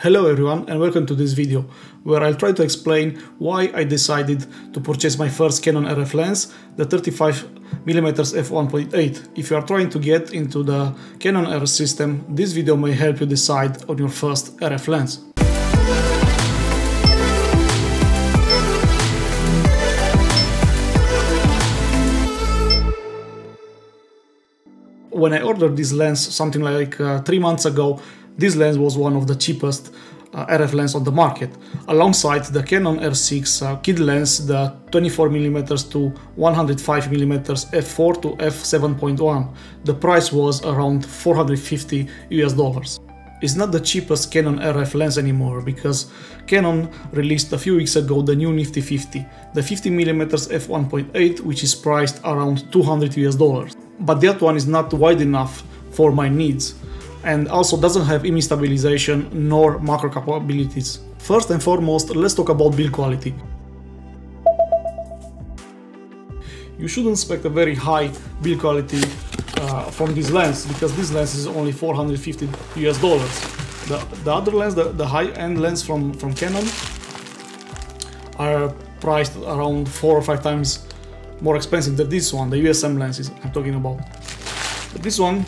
Hello everyone and welcome to this video, where I'll try to explain why I decided to purchase my first Canon RF lens, the 35mm f1.8. If you are trying to get into the Canon RF system, this video may help you decide on your first RF lens. When I ordered this lens something like 3 months ago, this lens was one of the cheapest RF lens on the market, alongside the Canon R6 kit lens, the 24mm to 105mm f4 to f7.1. The price was around $450 US. It's not the cheapest Canon RF lens anymore, because Canon released a few weeks ago the new Nifty 50, the 50mm f1.8, which is priced around $200 US. But that one is not wide enough for my needs, and also doesn't have image stabilization nor macro capabilities. First and foremost, let's talk about build quality. You shouldn't expect a very high build quality from this lens, because this lens is only $450 US. The other lens, the high-end lens from Canon, are priced around 4 or 5 times more expensive than this one, the USM lenses I'm talking about. But this one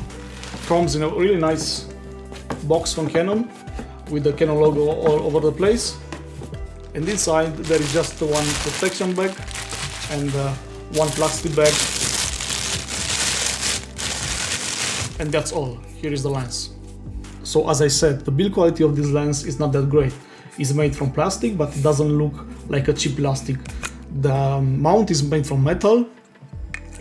comes in a really nice box from Canon with the Canon logo all over the place, and inside there is just one protection bag and one plastic bag, and that's all. Here is the lens. So as I said, the build quality of this lens is not that great. It's made from plastic, but it doesn't look like a cheap plastic. The mount is made from metal.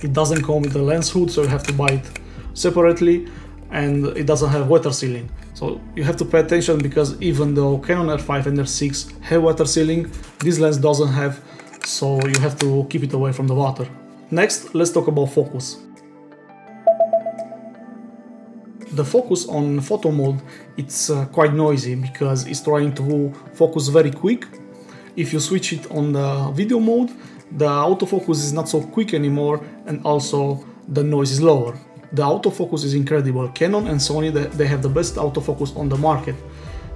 It doesn't come with a lens hood, so you have to buy it separately, and it doesn't have water sealing. So you have to pay attention, because even though Canon R5 and R6 have water sealing, this lens doesn't have, so you have to keep it away from the water. Next, let's talk about focus. The focus on photo mode, it's quite noisy, because it's trying to focus very quick. If you switch it on the video mode, the autofocus is not so quick anymore, and also the noise is lower. The autofocus is incredible. Canon and Sony, they have the best autofocus on the market.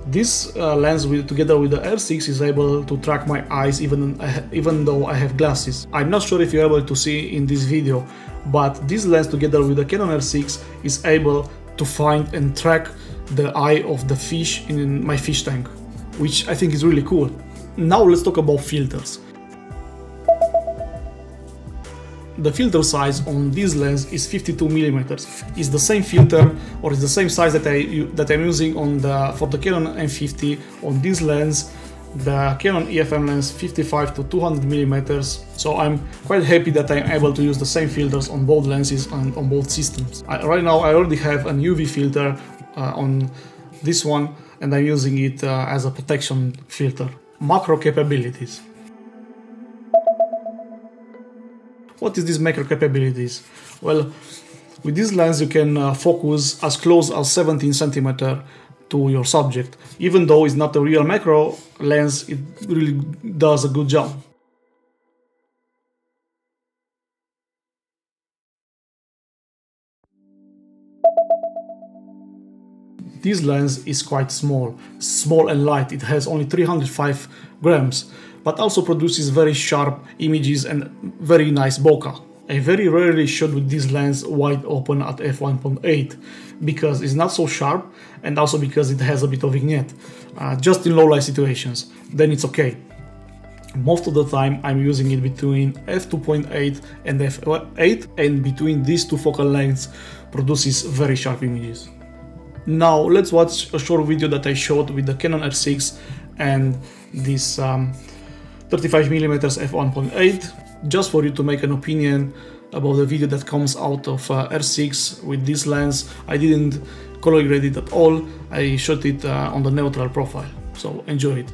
This lens, together with the R6, is able to track my eyes even though I have glasses. I'm not sure if you're able to see in this video, but this lens, together with the Canon R6, is able to find and track the eye of the fish in my fish tank, which I think is really cool. Now let's talk about filters. The filter size on this lens is 52mm. It's the same filter, or it's the same size that I'm using for the Canon M50 on this lens, the Canon EFM lens 55 to 200mm. So I'm quite happy that I'm able to use the same filters on both lenses and on both systems. Right now I already have an UV filter on this one, and I'm using it as a protection filter. Macro capabilities. What is this macro capabilities? Well, with this lens you can focus as close as 17 cm to your subject. Even though it's not a real macro lens, it really does a good job. This lens is quite small and light. It has only 305 grams, but also produces very sharp images and very nice bokeh. I very rarely shot with this lens wide open at f1.8, because it's not so sharp, and also because it has a bit of vignette. Just in low light situations, then it's okay. Most of the time I'm using it between f2.8 and f8, and between these two focal lengths produces very sharp images. Now let's watch a short video that I shot with the Canon R6 and this 35mm f1.8, just for you to make an opinion about the video that comes out of R6 with this lens. I didn't color grade it at all. I shot it on the neutral profile, so enjoy it.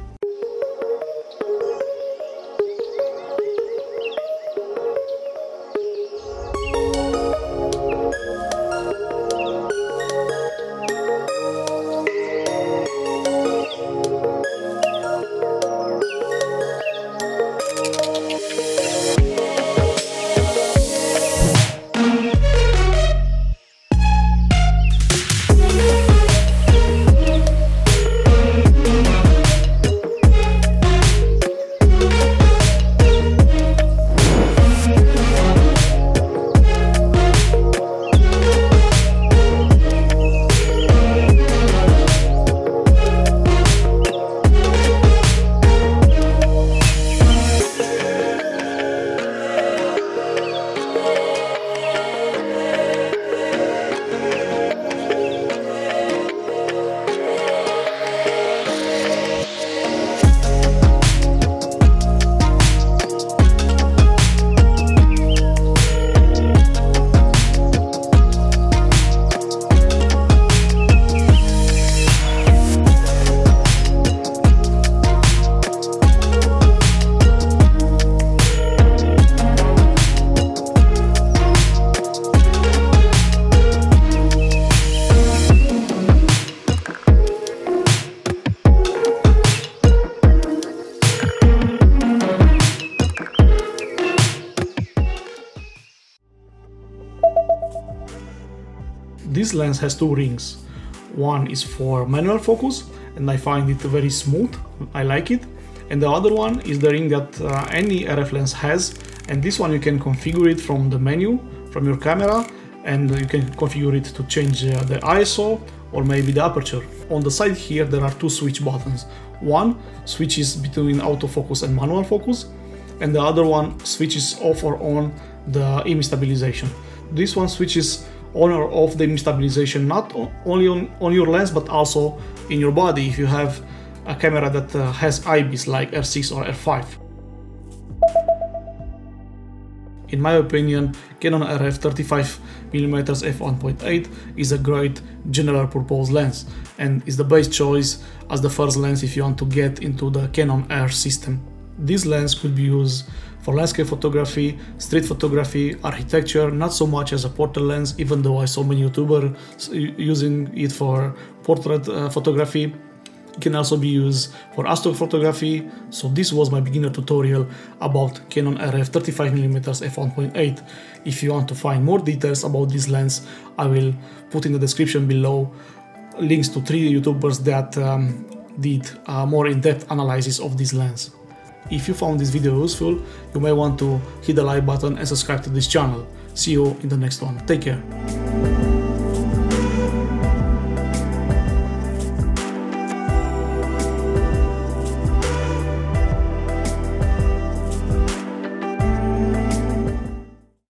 This lens has two rings. One is for manual focus, and I find it very smooth, I like it. And the other one is the ring that any RF lens has, and this one you can configure it from the menu, from your camera, and you can configure it to change the ISO or maybe the aperture. On the side here there are two switch buttons. One switches between autofocus and manual focus, and the other one switches off or on the image stabilization. This one switches on or off the image stabilization not only on your lens but also in your body if you have a camera that has IBIS like R6 or R5. In my opinion, Canon RF 35mm f1.8 is a great general purpose lens and is the best choice as the first lens if you want to get into the Canon R system. This lens could be used for landscape photography, street photography, architecture, not so much as a portrait lens, even though I saw many YouTubers using it for portrait photography. It can also be used for astrophotography, so this was my beginner tutorial about Canon RF 35mm f1.8. If you want to find more details about this lens, I will put in the description below links to 3 YouTubers that did a more in-depth analysis of this lens. If you found this video useful, you may want to hit the like button and subscribe to this channel. See you in the next one. Take care.